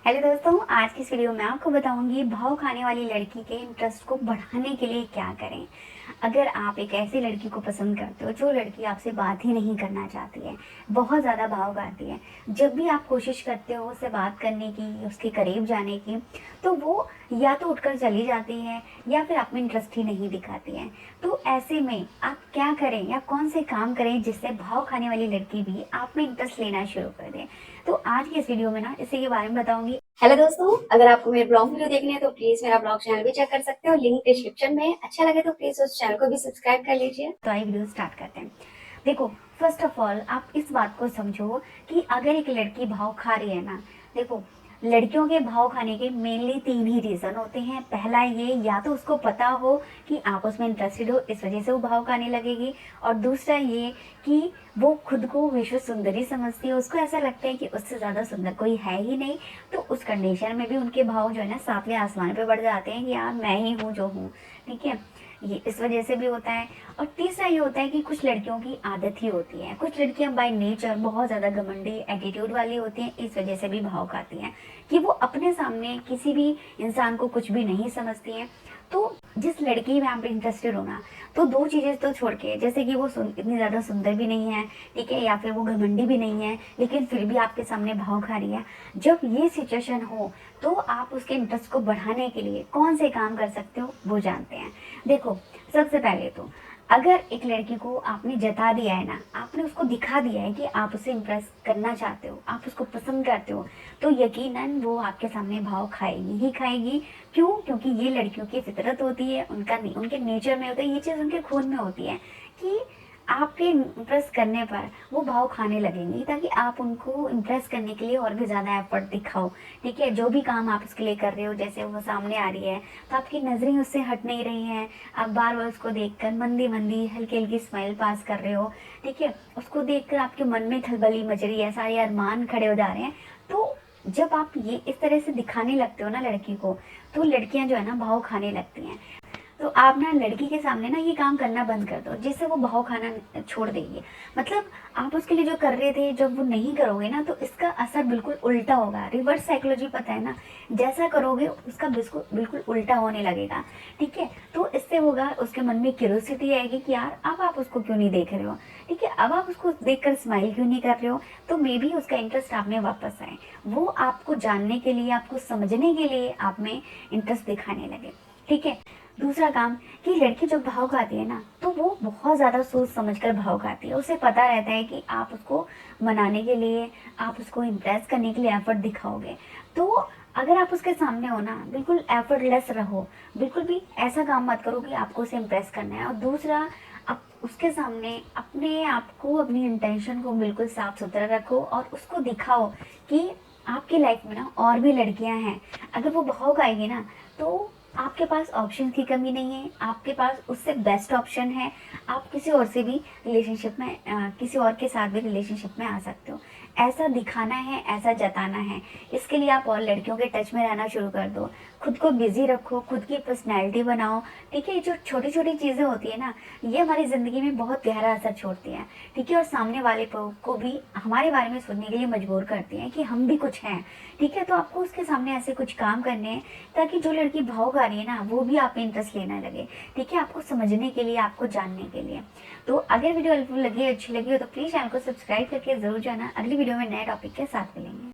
Hello दोस्तों, आज की इस वीडियो में आपको बताऊंगी भाव खाने वाली लड़की के इंटरेस्ट को बढ़ाने के लिए क्या करें। अगर आप एक ऐसी लड़की को पसंद करते हो जो लड़की आपसे बात ही नहीं करना चाहती है, बहुत ज़्यादा भाव खाती है, जब भी आप कोशिश करते हो उससे बात करने की, उसके करीब जाने की, तो वो या तो उठकर चली जाती है या फिर आप में इंटरेस्ट ही नहीं दिखाती है। तो ऐसे में आप क्या करें या कौन से काम करें जिससे भाव खाने वाली लड़की भी आप में इंटरेस्ट लेना शुरू कर दे। तो आज की इस वीडियो में ना इसी के बारे में बताऊंगी। हेलो दोस्तों, अगर आपको मेरे ब्लॉग वीडियो देखने हैं तो प्लीज मेरा ब्लॉग चैनल भी चेक कर सकते हो, लिंक डिस्क्रिप्शन में। अच्छा लगे तो प्लीज उस चैनल को भी सब्सक्राइब कर लीजिए। तो आइए वीडियो स्टार्ट करते हैं। देखो, फर्स्ट ऑफ ऑल आप इस बात को समझो कि अगर एक लड़की भाव खा रही है ना, देखो, लड़कियों के भाव खाने के मेनली तीन ही रीजन होते हैं। पहला ये, या तो उसको पता हो कि आप उसमें इंटरेस्टेड हो, इस वजह से वो भाव खाने लगेगी। और दूसरा ये कि वो खुद को विश्व सुंदरी समझती है, उसको ऐसा लगता है कि उससे ज्यादा सुंदर कोई है ही नहीं। तो उस कंडीशन में भी उनके भाव जो है ना सातवें आसमान पे बढ़ जाते हैं कि यार मैं ही हूँ जो हूँ। ठीक है, ये इस वजह से भी होता है। और तीसरा ये होता है कि कुछ लड़कियों की आदत ही होती है, कुछ लड़कियां बाय नेचर बहुत ज्यादा घमंडी एटीट्यूड वाली होती हैं, इस वजह से भी भाव खाती हैं कि वो अपने सामने किसी भी इंसान को कुछ भी नहीं समझती हैं। तो जिस लड़की में आप इंटरेस्टेड हो ना, तो दो चीजें तो छोड़ के, जैसे कि वो इतनी ज्यादा सुंदर भी नहीं है, ठीक है, या फिर वो घमंडी भी नहीं है लेकिन फिर भी आपके सामने भाव खा रही है, जब ये सिचुएशन हो तो आप उसके इंटरेस्ट को बढ़ाने के लिए कौन से काम कर सकते हो वो जानते हैं। देखो, सबसे पहले तो अगर एक लड़की को आपने जता दिया है ना, आपने उसको दिखा दिया है कि आप उसे इम्प्रेस करना चाहते हो, आप उसको पसंद करते हो, तो यकीनन वो आपके सामने भाव खाएगी ही खाएगी। क्यों? क्योंकि ये लड़कियों की फितरत होती है, उनका उनके नेचर में होता है, ये चीज़ उनके खून में होती है कि आपके इम्प्रेस करने पर वो भाव खाने लगेंगी, ताकि आप उनको इम्प्रेस करने के लिए और भी ज़्यादा एफर्ट दिखाओ। ठीक है, जो भी काम आप उसके लिए कर रहे हो, जैसे वो सामने आ रही है तो आपकी नजरें उससे हट नहीं रही हैं, आप बार बार उसको देखकर मंदी मंदी हल्की हल्की स्माइल पास कर रहे हो। ठीक है, उसको देखकर आपके मन में खलबली मच रही है, सारे अरमान खड़े हो जा रहे हैं। तो जब आप ये इस तरह से दिखाने लगते हो ना लड़की को, तो लड़कियां जो है ना भाव खाने लगती हैं। तो आप ना लड़की के सामने ना ये काम करना बंद कर दो, जिससे वो भाव खाना छोड़ देगी। मतलब आप उसके लिए जो कर रहे थे, जब वो नहीं करोगे ना तो इसका असर बिल्कुल उल्टा होगा। रिवर्स साइकोलॉजी पता है ना, जैसा करोगे उसका बिल्कुल बिल्कुल उल्टा होने लगेगा। ठीक है, तो इससे होगा उसके मन में क्यूरियोसिटी आएगी कि यार अब आप उसको क्यों नहीं देख रहे हो, ठीक है, अब आप उसको देखकर स्माइल क्यों नहीं कर रहे हो। तो मे बी उसका इंटरेस्ट आप में वापस आए, वो आपको जानने के लिए, आपको समझने के लिए आप में इंटरेस्ट दिखाने लगे। ठीक है, दूसरा काम कि लड़की जब भाव खाती है ना, तो वो बहुत ज़्यादा सोच समझ कर भाव खाती है। उसे पता रहता है कि आप उसको मनाने के लिए, आप उसको इम्प्रेस करने के लिए एफर्ट दिखाओगे। तो अगर आप उसके सामने हो ना, बिल्कुल एफर्टलेस रहो, बिल्कुल भी ऐसा काम मत करो कि आपको उसे इम्प्रेस करना है। और दूसरा, आप उसके सामने अपने आप को, अपनी इंटेंशन को बिल्कुल साफ सुथरा रखो और उसको दिखाओ कि आपकी लाइफ में ना और भी लड़कियां हैं। अगर वो भाव खाएगी ना, तो आपके पास ऑप्शन की कमी नहीं है, आपके पास उससे बेस्ट ऑप्शन है। आप किसी और से भी रिलेशनशिप में, किसी और के साथ भी रिलेशनशिप में आ सकते हो। ऐसा दिखाना है, ऐसा जताना है, इसके लिए आप और लड़कियों के टच में रहना शुरू कर दो। खुद को बिजी रखो, खुद की पर्सनैलिटी बनाओ। ठीक है, जो छोटी छोटी चीज़ें होती है ना, ये हमारी ज़िंदगी में बहुत गहरा असर छोड़ती हैं। ठीक है, और सामने वाले को भी हमारे बारे में सुनने के लिए मजबूर करती हैं कि हम भी कुछ हैं। ठीक है, तो आपको उसके सामने ऐसे कुछ काम करने हैं ताकि जो लड़की भाव खा रही है ना, वो भी आप में इंटरेस्ट लेने लगे। ठीक है, आपको समझने के लिए, आपको जानने के लिए। तो अगर वीडियो हेल्पफुल लगी, अच्छी लगी हो तो प्लीज़ चैनल को सब्सक्राइब करके जरूर जाना। अगली वीडियो में नए टॉपिक के साथ मिलेंगे।